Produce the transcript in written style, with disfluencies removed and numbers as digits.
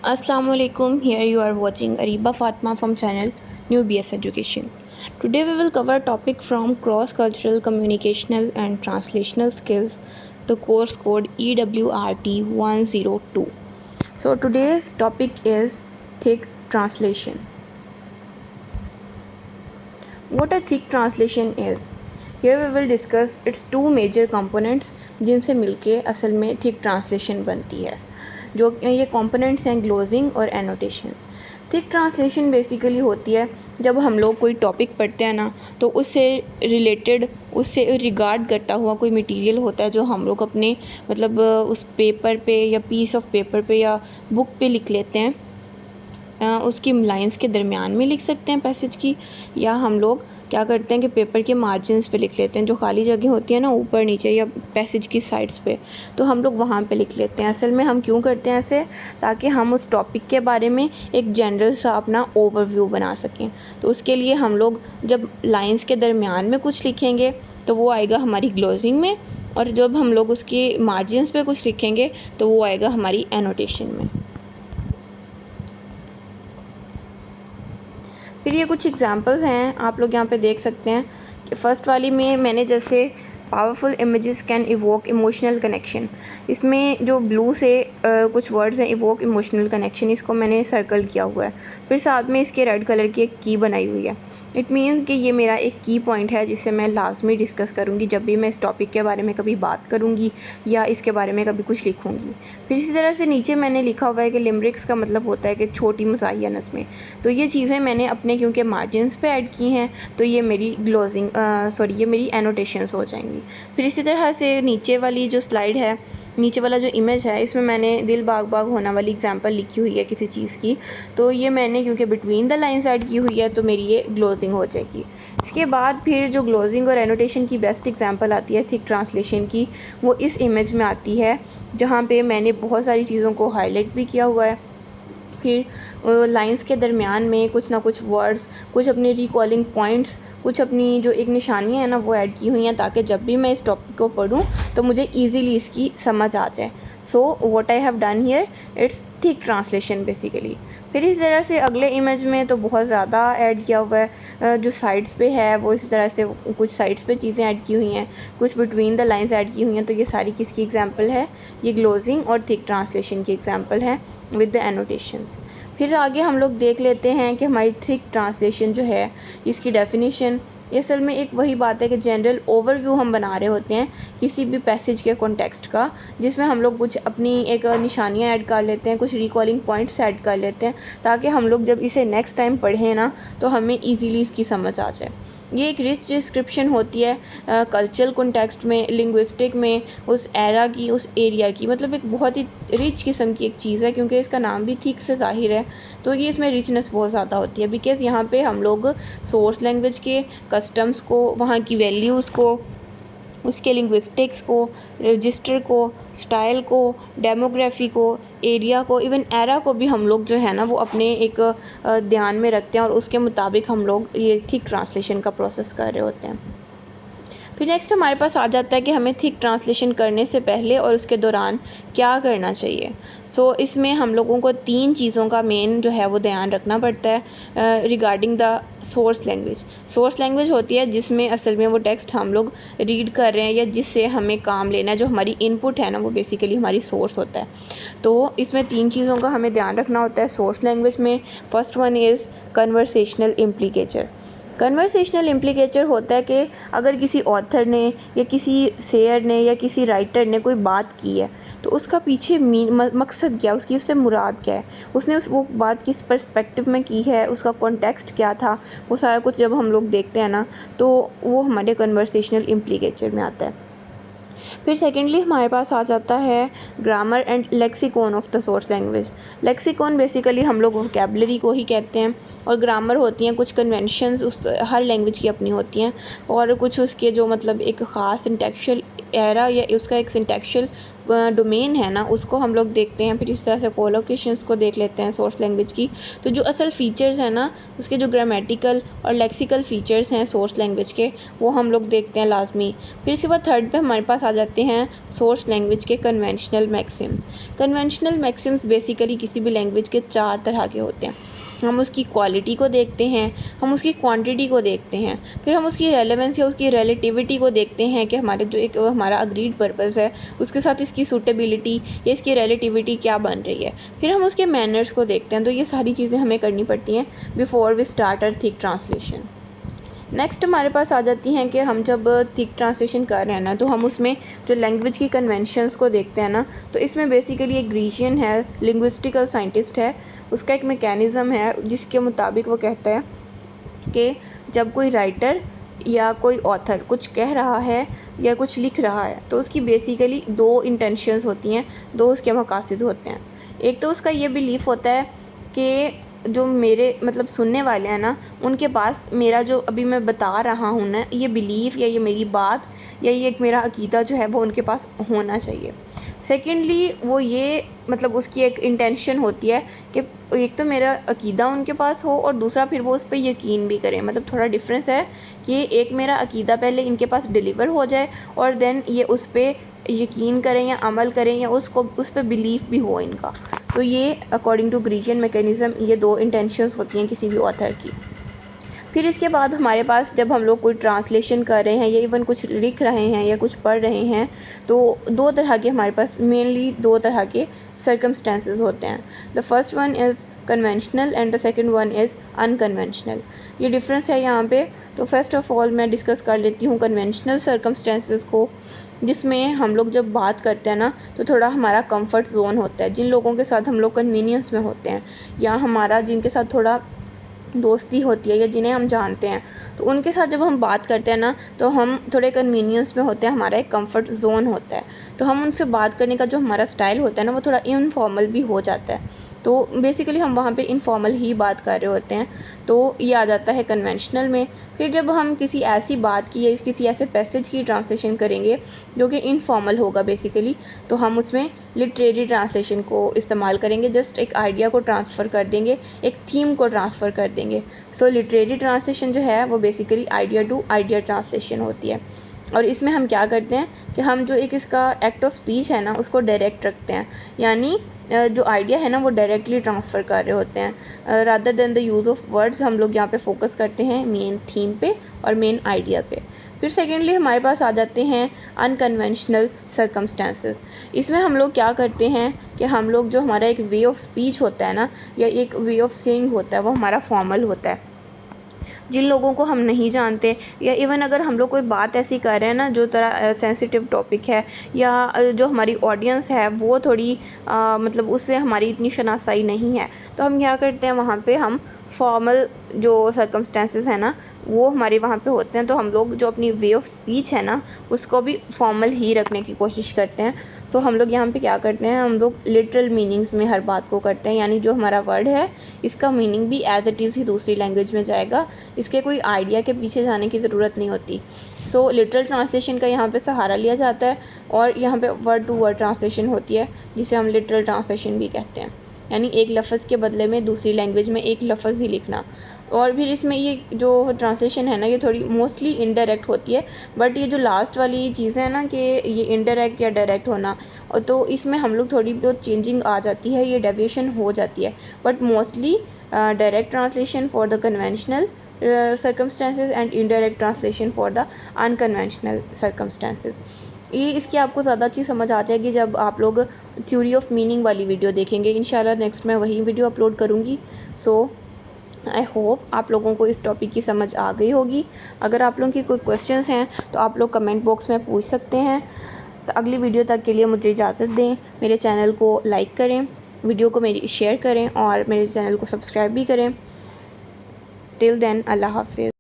Assalamualaikum. Here you are watching Ariba Fatma from channel New BS Education. Today we will cover a topic from cross-cultural communicational and translational skills, the course code EWRT 102. So today's topic is thick translation. What a thick translation is. Here we will discuss its two major components जिनसे मिलके असल में thick translation बनती है. जो ये components हैं ग्लोजिंग और एनोटेशंस. थिक ट्रांसलेशन बेसिकली होती है जब हम लोग कोई टॉपिक पढ़ते हैं ना, तो उससे रिलेटेड, उससे रिगार्ड करता हुआ कोई मटेरियल होता है जो हम लोग अपने मतलब उस पेपर पे या पीस ऑफ पेपर पे या बुक पे लिख लेते हैं. उसकी लाइंस के दरमियान में लिख सकते हैं पैसेज की, या हम लोग क्या करते हैं कि पेपर के मार्जिन्स पे लिख लेते हैं, जो खाली जगह होती है ना ऊपर नीचे या पैसेज की साइड्स पे, तो हम लोग वहाँ पे लिख लेते हैं. असल में हम क्यों करते हैं ऐसे? ताकि हम उस टॉपिक के बारे में एक जनरल सा अपना ओवरव्यू बना सकें. तो उसके लिए हम लोग जब लाइंस के दरमियान में कुछ लिखेंगे तो वो आएगा हमारी ग्लोजिंग में, और जब हम लोग उसकी मार्जिन्स पे कुछ लिखेंगे तो वो आएगा हमारी एनोटेशन में. फिर ये कुछ एग्जांपल्स हैं, आप लोग यहाँ पे देख सकते हैं कि फ़र्स्ट वाली में मैंने जैसे powerful images can evoke emotional connection, इसमें जो ब्लू से कुछ वर्ड्स हैं इवोक इमोशनल कनेक्शन, इसको मैंने सर्कल किया हुआ है. फिर साथ में इसके रेड कलर की एक की बनाई हुई है. इट मीन्स कि ये मेरा एक की पॉइंट है जिससे मैं लाजमी डिस्कस करूँगी जब भी मैं इस टॉपिक के बारे में कभी बात करूँगी या इसके बारे में कभी कुछ लिखूँगी. फिर इसी तरह से नीचे मैंने लिखा हुआ है कि लिमरिक्स का मतलब होता है कि छोटी मज़ाहिया नज़में. तो ये चीज़ें मैंने अपने क्योंकि मार्जिन्स पे ऐड की हैं, तो ये मेरी ग्लोजिंग ये मेरी एनोटेशंस हो जाएंगी. फिर इसी तरह से नीचे वाली जो स्लाइड है, नीचे वाला जो इमेज है, इसमें मैंने दिल बाग बाग होना वाली एग्जांपल लिखी हुई है किसी चीज़ की. तो ये मैंने क्योंकि बिटवीन द लाइंस ऐड की हुई है तो मेरी ये ग्लोजिंग हो जाएगी. इसके बाद फिर जो ग्लोजिंग और एनोटेशन की बेस्ट एग्जांपल आती है थिक ट्रांसलेशन की, वो इस इमेज में आती है जहाँ पे मैंने बहुत सारी चीज़ों को हाईलाइट भी किया हुआ है. फिर लाइंस के दरमियान में कुछ ना कुछ वर्ड्स, कुछ अपनी रिकॉलिंग पॉइंट्स, कुछ अपनी जो एक निशानियाँ हैं ना वो ऐड की हुई हैं, ताकि जब भी मैं इस टॉपिक को पढूं तो मुझे ईज़िली इसकी समझ आ जाए. So what I have done here, it's thick translation basically. फिर इस तरह से अगले इमेज में तो बहुत ज़्यादा ऐड किया हुआ है. जो साइड्स पे है वो इस तरह से कुछ साइड्स पे चीज़ें ऐड की हुई हैं, कुछ बिटवीन द लाइंस ऐड की हुई हैं. तो ये सारी किसकी एग्जांपल है? ये ग्लोजिंग और थिक ट्रांसलेशन की एग्जांपल है विद द एनोटेशंस. फिर आगे हम लोग देख लेते हैं कि हमारी थिक ट्रांसलेशन जो है, इसकी डेफिनेशन, ये असल में एक वही बात है कि जनरल ओवरव्यू हम बना रहे होते हैं किसी भी पैसेज के कॉन्टेक्स्ट का, जिसमें हम लोग कुछ अपनी एक निशानियाँ ऐड कर लेते हैं, कुछ रिकॉलिंग पॉइंट्स ऐड कर लेते हैं, ताकि हम लोग जब इसे नेक्स्ट टाइम पढ़ें ना तो हमें ईज़िली इसकी समझ आ जाए. ये एक रिच डिस्क्रिप्शन होती है कल्चरल कॉन्टेक्स्ट में, लिंग्विस्टिक में, उस एरा की, उस एरिया की. मतलब एक बहुत ही रिच किस्म की एक चीज़ है, क्योंकि इसका नाम भी थिक से ज़ाहिर है. तो ये इसमें रिचनेस बहुत ज़्यादा होती है, बिकॉज़ यहाँ पे हम लोग सोर्स लैंग्वेज के कस्टम्स को, वहाँ की वैल्यूज़ को, उसके लिंग्विस्टिक्स को, रजिस्टर को, स्टाइल को, डेमोग्राफी को, एरिया को, इवन एरा को भी हम लोग जो है ना वो अपने एक ध्यान में रखते हैं, और उसके मुताबिक हम लोग ये थिक ट्रांसलेशन का प्रोसेस कर रहे होते हैं. फिर नेक्स्ट हमारे पास आ जाता है कि हमें थिक ट्रांसलेशन करने से पहले और उसके दौरान क्या करना चाहिए. इसमें हम लोगों को 3 चीज़ों का मेन जो है वो ध्यान रखना पड़ता है regarding the source language. Source language होती है जिसमें असल में वो टेक्स्ट हम लोग रीड कर रहे हैं या जिससे हमें काम लेना है, जो हमारी इनपुट है ना वो बेसिकली हमारी सोर्स होता है. तो इसमें 3 चीज़ों का हमें ध्यान रखना होता है सोर्स लैंग्वेज में. First one is conversational implicature. Conversational implicature होता है कि अगर किसी ऑथर ने या किसी शेयर ने या किसी राइटर ने कोई बात की है, तो उसका पीछे मकसद क्या है, उसकी उससे मुराद क्या है, उसने वो बात किस पर्सपेक्टिव में की है, उसका कॉन्टेक्स्ट क्या था, वो सारा कुछ जब हम लोग देखते हैं ना तो वो हमारे कन्वर्सेशनल इम्प्लीकेचर में आता है. फिर सेकेंडली हमारे पास आ जाता है grammar and lexicon of the source language. Lexicon basically हम लोग वोकैबलरी को ही कहते हैं, और ग्रामर होती हैं कुछ कन्वेंशंस, उस हर लैंग्वेज की अपनी होती हैं, और कुछ उसके जो मतलब एक ख़ास सिंटेक्चुअल एरा या उसका एक सिंटेक्चुअल डोमेन है ना उसको हम लोग देखते हैं, फिर इस तरह से कोलोकेशंस को देख लेते हैं सोर्स लैंग्वेज की। तो जो असल फ़ीचर्स हैं ना उसके जो ग्रामेटिकल और लेक्सिकल फ़ीचर्स हैं सोर्स लैंग्वेज के वो हम लोग देखते हैं लाजमी। फिर इसके बाद थर्ड पे हमारे पास आ जाते हैं सोर्स लैंग्वेज के conventional Maxim's. Conventional Maxim's basically किसी भी लैंग्वेज के 4 तरह के होते हैं। हम उसकी क्वालिटी को देखते हैं, हम उसकी क्वांटिटी को देखते हैं, फिर हम उसकी रेलेवेंस या उसकी रिलेटिविटी को देखते हैं कि हमारे जो एक हमारा अग्रीड पर्पस है उसके साथ इसकी सूटेबिलिटी या इसकी रिलेटिविटी क्या बन रही है, फिर हम उसके मैनर्स को देखते हैं। तो ये सारी चीज़ें हमें करनी पड़ती हैं before we start a thick translation. Next हमारे पास आ जाती हैं कि हम जब थिक ट्रांसलेशन कर रहे हैं ना तो हम उसमें जो लैंग्वेज की कन्वेंशंस को देखते हैं ना, तो इसमें बेसिकली एक ग्रीशियन है, लिंग्विस्टिकल साइंटिस्ट है, उसका एक मैकेनिज़्म है जिसके मुताबिक वो कहता है कि जब कोई राइटर या कोई ऑथर कुछ कह रहा है या कुछ लिख रहा है तो उसकी बेसिकली 2 इंटेंशंस होती हैं, 2 उसके मकासद होते हैं। एक तो उसका ये बिलीफ होता है कि जो मेरे मतलब सुनने वाले हैं ना उनके पास मेरा जो अभी मैं बता रहा हूँ ना ये बिलीफ या ये मेरी बात या ये एक मेरा अकीदा जो है वो उनके पास होना चाहिए। सेकेंडली वो ये मतलब उसकी एक इंटेंशन होती है कि एक तो मेरा अकीदा उनके पास हो और दूसरा फिर वो उस पर यकीन भी करें। मतलब थोड़ा डिफरेंस है कि एक मेरा अकीदा पहले इनके पास डिलीवर हो जाए और देन ये उस पर यकीन करें या अमल करें या उसको उस पर बिलीफ भी हो इनका। तो ये अकॉर्डिंग टू ग्रीशियन मैकेनिज़्म ये 2 इंटेंशंस होती हैं किसी भी ऑथर की। फिर इसके बाद हमारे पास जब हम लोग कोई ट्रांसलेशन कर रहे हैं या इवन कुछ लिख रहे हैं या कुछ पढ़ रहे हैं तो 2 तरह के हमारे पास मेनली 2 तरह के सर्कमस्टेंसेस होते हैं। The first one is conventional and the second one is unconventional. ये डिफरेंस है यहाँ पे। तो फर्स्ट ऑफ ऑल मैं डिस्कस कर लेती हूँ कन्वेंशनल सर्कमस्टेंसेस को, जिसमें हम लोग जब बात करते हैं ना तो थोड़ा हमारा कंफर्ट जोन होता है। जिन लोगों के साथ हम लोग कन्वीनियंस में होते हैं या हमारा जिनके साथ थोड़ा दोस्ती होती है या जिन्हें हम जानते हैं तो उनके साथ जब हम बात करते हैं ना तो हम थोड़े कन्वीनियंस में होते हैं, हमारा एक कंफर्ट जोन होता है। तो हम उनसे बात करने का जो हमारा स्टाइल होता है ना वो थोड़ा इनफॉर्मल भी हो जाता है। तो बेसिकली हम वहाँ पे इनफॉर्मल ही बात कर रहे होते हैं, तो ये आ जाता है कन्वेंशनल में। फिर जब हम किसी ऐसी बात की या किसी ऐसे पैसेज की ट्रांसलेशन करेंगे जो कि इनफॉर्मल होगा बेसिकली, तो हम उसमें लिटरेरी ट्रांसलेशन को इस्तेमाल करेंगे। जस्ट एक आइडिया को ट्रांसफ़र कर देंगे, एक थीम को ट्रांसफ़र कर देंगे। सो लिटरेरी ट्रांसलेशन जो है वो basically idea to idea translation होती है। और इसमें हम क्या करते हैं कि हम जो एक इसका एक्ट ऑफ स्पीच है ना उसको डायरेक्ट रखते हैं, यानी जो आइडिया है ना वो डायरेक्टली ट्रांसफ़र कर रहे होते हैं। Rather than the use of words हम लोग यहाँ पे फोकस करते हैं मेन थीम पे और मेन आइडिया पे। फिर सेकेंडली हमारे पास आ जाते हैं अनकन्वेंशनल सर्कमस्टेंसेस। इसमें हम लोग क्या करते हैं कि हम लोग जो हमारा एक वे ऑफ स्पीच होता है ना या एक वे ऑफ सेइंग होता है वो हमारा फॉर्मल होता है। जिन लोगों को हम नहीं जानते या इवन अगर हम लोग कोई बात ऐसी कर रहे हैं ना जो तरह सेंसिटिव टॉपिक है या जो हमारी ऑडियंस है वो थोड़ी मतलब उससे हमारी इतनी शनासाई नहीं है, तो हम क्या करते हैं वहाँ पे हम फॉर्मल जो सर्कमस्टेंसेस है ना वो हमारे वहाँ पे होते हैं। तो हम लोग जो अपनी वे ऑफ स्पीच है ना उसको भी फॉर्मल ही रखने की कोशिश करते हैं। सो हम लोग यहाँ पे क्या करते हैं, हम लोग लिटरल मीनिंग्स में हर बात को करते हैं, यानी जो हमारा वर्ड है इसका मीनिंग भी एज इट इज़ ही दूसरी लैंग्वेज में जाएगा, इसके कोई आइडिया के पीछे जाने की ज़रूरत नहीं होती। सो लिटरल ट्रांसलेशन का यहाँ पे सहारा लिया जाता है और यहाँ पे वर्ड टू वर्ड ट्रांसलेशन होती है जिसे हम लिटरल ट्रांसलेशन भी कहते हैं, यानी एक लफ्ज़ के बदले में दूसरी लैंग्वेज में एक लफ्ज़ ही लिखना। और फिर इसमें ये जो ट्रांसलेशन है ना ये थोड़ी मोस्टली इनडायरेक्ट होती है, बट ये जो लास्ट वाली चीज़ है ना कि ये इनडायरेक्ट या डायरेक्ट होना, और तो इसमें हम लोग थोड़ी बहुत चेंजिंग आ जाती है, ये डेविएशन हो जाती है। But mostly direct translation for the conventional circumstances and indirect translation for the unconventional circumstances। ये इसकी आपको ज़्यादा अच्छी समझ आ जाएगी जब आप लोग थ्योरी ऑफ मीनिंग वाली वीडियो देखेंगे। इंशाल्लाह नेक्स्ट मैं वही वीडियो अपलोड करूँगी। सो आई होप आप लोगों को इस टॉपिक की समझ आ गई होगी। अगर आप लोगों की कोई क्वेश्चंस हैं तो आप लोग कमेंट बॉक्स में पूछ सकते हैं। तो अगली वीडियो तक के लिए मुझे इजाज़त दें। मेरे चैनल को लाइक करें, वीडियो को मेरी शेयर करें और मेरे चैनल को सब्सक्राइब भी करें। टिल देन अल्लाह हाफिज़।